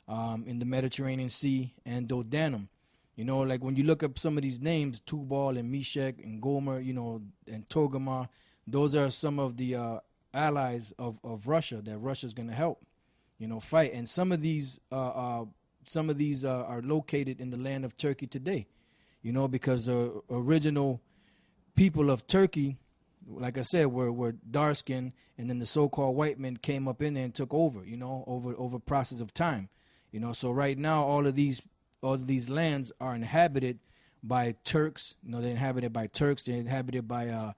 in the Mediterranean Sea, and Dodanum. You know, like when you look up some of these names, Tubal and Meshech and Gomer, you know, and Togarmah, those are some of the allies of Russia that Russia's going to help, you know, fight. And some of these are located in the land of Turkey today, you know, because the original people of Turkey, like I said, were dark skinned, and then the so-called white men came up in there and took over, you know, over process of time, you know. So right now, all of these lands are inhabited by Turks. You know, they're inhabited by Turks. They're inhabited by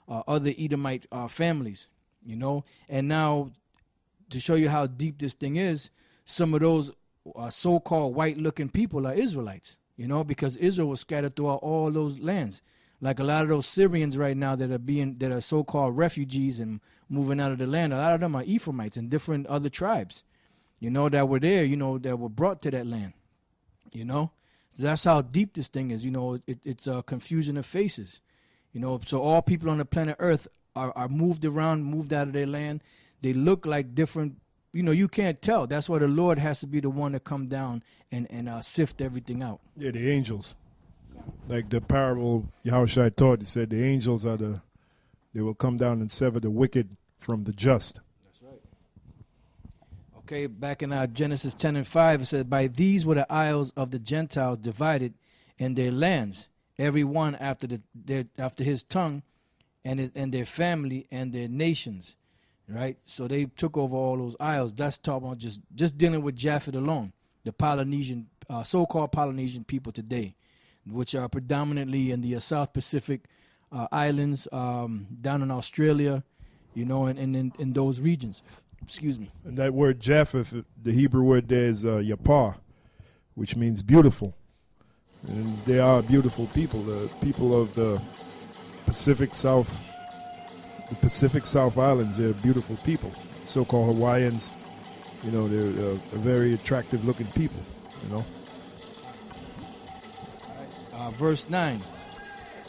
other Edomite families, you know. And now, to show you how deep this thing is, some of those so-called white-looking people are Israelites, you know, because Israel was scattered throughout all those lands. Like a lot of those Syrians right now that are so-called refugees and moving out of the land, a lot of them are Ephraimites and different other tribes, you know, that were there, you know, that were brought to that land, you know. So that's how deep this thing is, you know. It's a confusion of faces, you know. So all people on the planet Earth are moved around, moved out of their land. They look like different, you know, you can't tell. That's why the Lord has to be the one to come down and sift everything out. Yeah, the angels. Like the parable Yahushua taught, he said the angels they will come down and sever the wicked from the just. That's right. Okay, back in Genesis 10 and 5, it says, by these were the isles of the Gentiles divided in their lands, every one after his tongue and their family and their nations. Right? So they took over all those isles. That's talking about just dealing with Japheth alone, the Polynesian, so-called Polynesian people today, which are predominantly in the South Pacific islands, down in Australia, you know, and in those regions. Excuse me. And that word Japheth, the Hebrew word there is yapah, which means beautiful. And they are beautiful people. The people of the Pacific South Islands, they're beautiful people. So-called Hawaiians, you know, they're a very attractive-looking people, you know. Verse 9,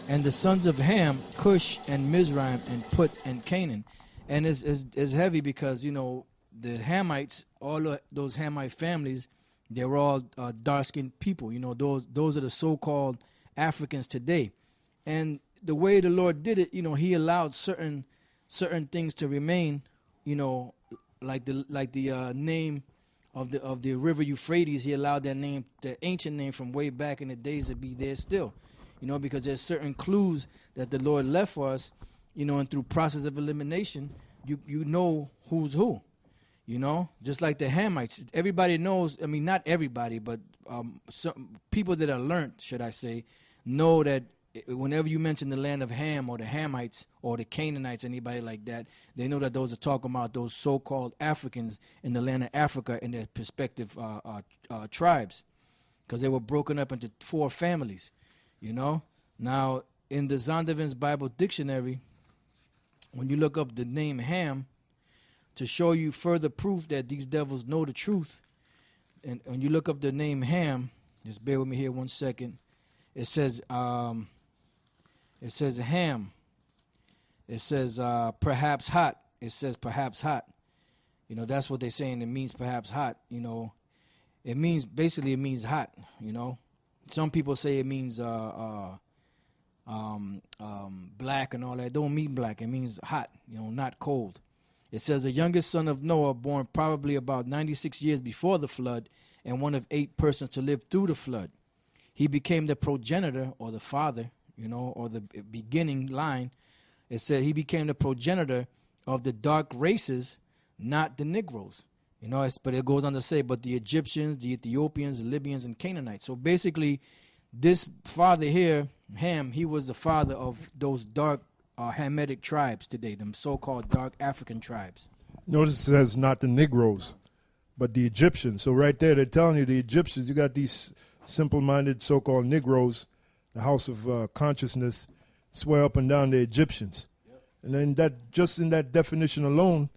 and the sons of Ham, Cush and Mizraim and Put and Canaan. And it's heavy because, you know, the Hamites, all of those Hamite families, they were all dark-skinned people. You know, those are the so-called Africans today. And the way the Lord did it, you know, he allowed certain things to remain, you know, like the name of the river Euphrates. He allowed that name, the ancient name from way back in the days, to be there still, you know, because there's certain clues that the Lord left for us, you know, and through process of elimination, you know who's who, you know, just like the Hamites. Everybody knows, I mean, not everybody, but some people that are learned, should I say, know that whenever you mention the land of Ham or the Hamites or the Canaanites, anybody like that, they know that those are talking about those so-called Africans in the land of Africa and their respective tribes, because they were broken up into 4 families, you know. Now, in the Zondervan's Bible Dictionary, when you look up the name Ham, to show you further proof that these devils know the truth, and when you look up the name Ham, just bear with me here 1 second, it says Ham. It says perhaps hot. It says perhaps hot. You know, that's what they're saying. It means perhaps hot. You know, it means hot. You know, some people say it means black and all that. It don't mean black. It means hot. You know, not cold. It says the youngest son of Noah, born probably about 96 years before the flood, and one of 8 persons to live through the flood. He became the progenitor, or the father, you know, or the beginning line. It said he became the progenitor of the dark races, not the Negroes. You know, but it goes on to say, but the Egyptians, the Ethiopians, the Libyans, and Canaanites. So basically, this father here, Ham, he was the father of those dark Hamitic tribes today, them so-called dark African tribes. Notice it says not the Negroes, but the Egyptians. So right there, they're telling you the Egyptians, you got these simple-minded so-called Negroes, the house of consciousness, swear up and down the Egyptians. Yep. And then that, just in that definition alone,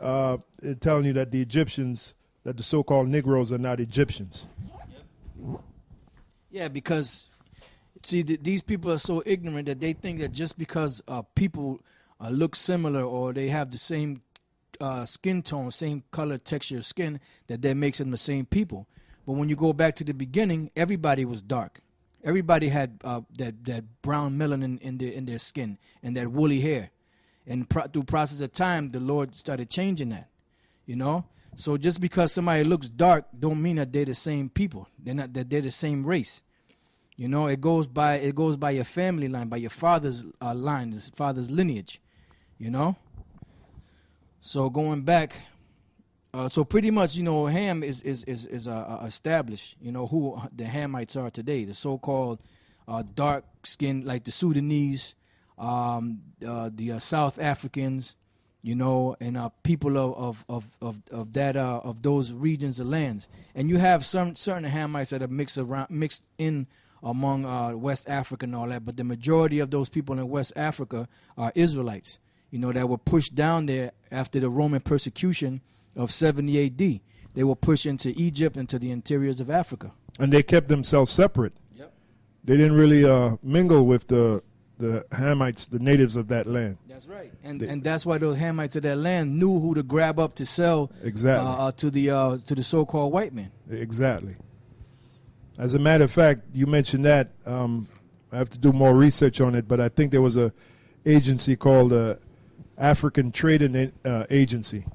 it's telling you that the Egyptians, that the so-called Negroes are not Egyptians. Yep. Yeah, because, see, these people are so ignorant that they think that just because people look similar or they have the same skin tone, same color, texture of skin that makes them the same people. But when you go back to the beginning, everybody was dark. Everybody had that brown melanin in their skin and that woolly hair. And through process of time, the Lord started changing that, you know. So just because somebody looks dark, don't mean that they're the same people. They're the same race. You know, it goes by your family line, by your father's line, his father's lineage. You know. So going back, so pretty much, you know, Ham is established. You know who the Hamites are today, the so-called dark skin, like the Sudanese, the South Africans, you know, and people of those regions of lands. And you have certain Hamites that are mixed in among West Africa and all that, but the majority of those people in West Africa are Israelites, you know, that were pushed down there after the Roman persecution of 70 A.D. They were pushed into Egypt, into the interiors of Africa. And they kept themselves separate. Yep. They didn't really mingle with the Hamites, the natives of that land. That's right. And that's why those Hamites of that land knew who to grab up to sell to the so-called white man. Exactly. As a matter of fact, you mentioned that. I have to do more research on it, but I think there was a agency called African Trading Agency.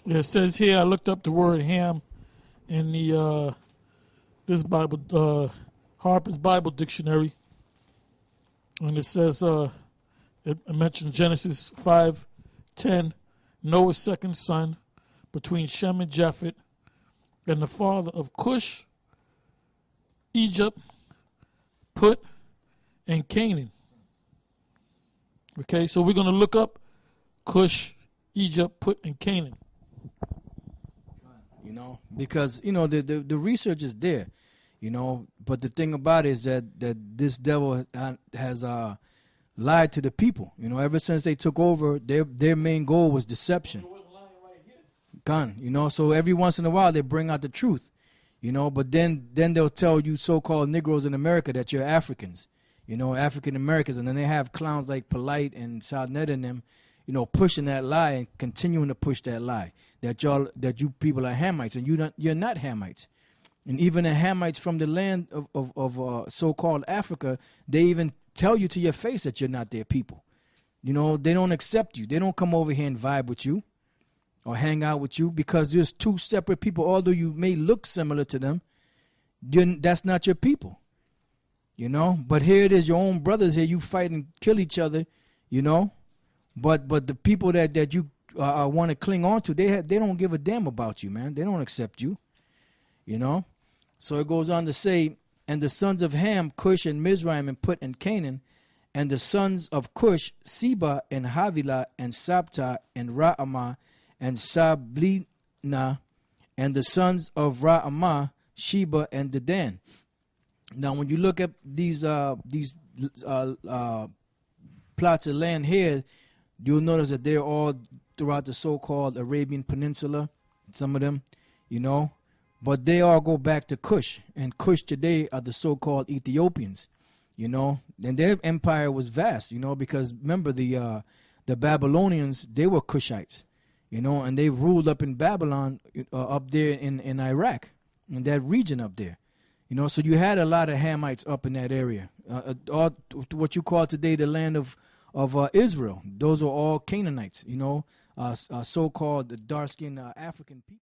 Yeah, it says here, I looked up the word Ham in the this Bible, Harper's Bible Dictionary, and it says it mentions Genesis 5:10, Noah's second son, between Shem and Japheth, and the father of Cush, Egypt, Put, and Canaan. Okay, so we're going to look up Cush, Egypt, Put, and Canaan. You know, because, you know, the research is there, you know, but the thing about it is that this devil has lied to the people. You know, ever since they took over, their main goal was deception. You know, so every once in a while they bring out the truth, you know, but then they'll tell you so-called Negroes in America that you're Africans, you know, African Americans, and then they have clowns like Polite and Sadnet and them, you know, pushing that lie and continuing to push that lie that you people are Hamites, and you're not Hamites. And even the Hamites from the land of so-called Africa, they even tell you to your face that you're not their people. You know, they don't accept you. They don't come over here and vibe with you or hang out with you, because there's two separate people. Although you may look similar to them, that's not your people, you know. But here it is, your own brothers here, you fight and kill each other, you know. But the people that you want to cling on to, they don't give a damn about you, man. They don't accept you, you know. So it goes on to say, and the sons of Ham, Cush and Mizraim and Put and Canaan, and the sons of Cush, Seba and Havilah and Sabta and Ra'amah and Sablina, and the sons of Ra'amah, Sheba and Dedan. Now, when you look at these plots of land here, you'll notice that they're all throughout the so-called Arabian Peninsula, some of them, you know, but they all go back to Cush, and Cush today are the so-called Ethiopians, you know, and their empire was vast, you know, because remember the Babylonians, they were Cushites. You know, and they ruled up in Babylon, up there in Iraq, in that region up there. You know, so you had a lot of Hamites up in that area. All what you call today the land of Israel. Those are all Canaanites, you know, so-called dark-skinned African people.